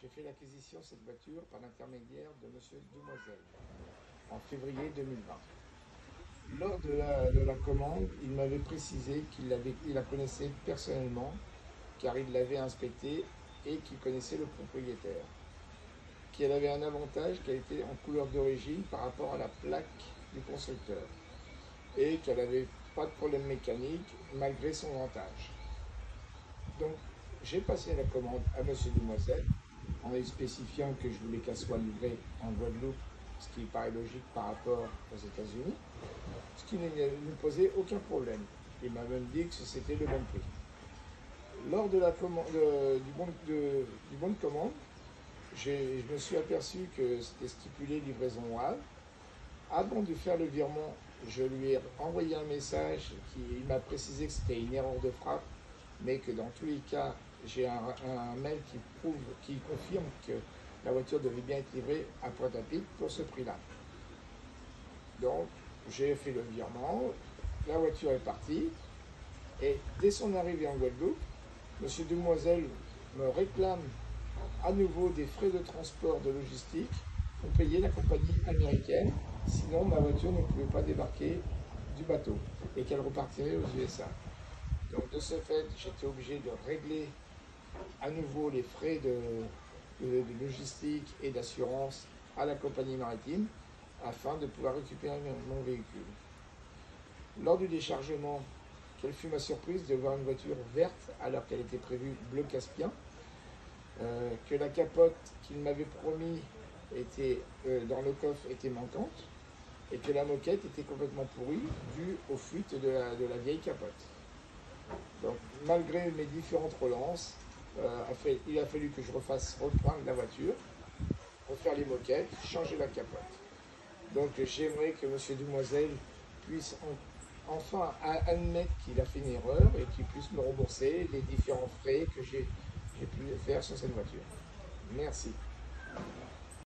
J'ai fait l'acquisition de cette voiture par l'intermédiaire de M. Demoiselle en février 2020. Lors de la commande, il m'avait précisé qu'il la connaissait personnellement car il l'avait inspectée et qu'il connaissait le propriétaire. Qu'elle avait un avantage qu'elle était en couleur d'origine par rapport à la plaque du constructeur et qu'elle n'avait pas de problème mécanique malgré son grand âge. Donc j'ai passé la commande à M. Demoiselle en lui spécifiant que je voulais qu'elle soit livrée en Guadeloupe, ce qui paraît logique par rapport aux États-Unis, ce qui ne posait aucun problème. Il m'a même dit que c'était le bon prix. Lors de la commande, du bon de commande, je me suis aperçu que c'était stipulé livraison au Havre. Avant de faire le virement, je lui ai envoyé un message il m'a précisé que c'était une erreur de frappe, mais que dans tous les cas, j'ai un mail qui confirme que la voiture devait bien être livrée à Pointe-à-Pitre pour ce prix-là. Donc, j'ai fait le virement, la voiture est partie, et dès son arrivée en Guadeloupe, M. Demoiselle me réclame à nouveau des frais de transport de logistique pour payer la compagnie américaine, sinon ma voiture ne pouvait pas débarquer du bateau et qu'elle repartirait aux USA. Donc de ce fait, j'étais obligé de régler à nouveau les frais de logistique et d'assurance à la compagnie maritime afin de pouvoir récupérer mon véhicule. Lors du déchargement, quelle fut ma surprise de voir une voiture verte alors qu'elle était prévue bleu caspien, que la capote qu'il m'avait promis dans le coffre était manquante et que la moquette était complètement pourrie due aux fuites de la vieille capote. Donc malgré mes différentes relances, il a fallu que je reprendre la voiture, refaire les moquettes, changer la capote. Donc j'aimerais que M. Demoiselle puisse enfin admettre qu'il a fait une erreur et qu'il puisse me rembourser les différents frais que j'ai pu faire sur cette voiture. Merci.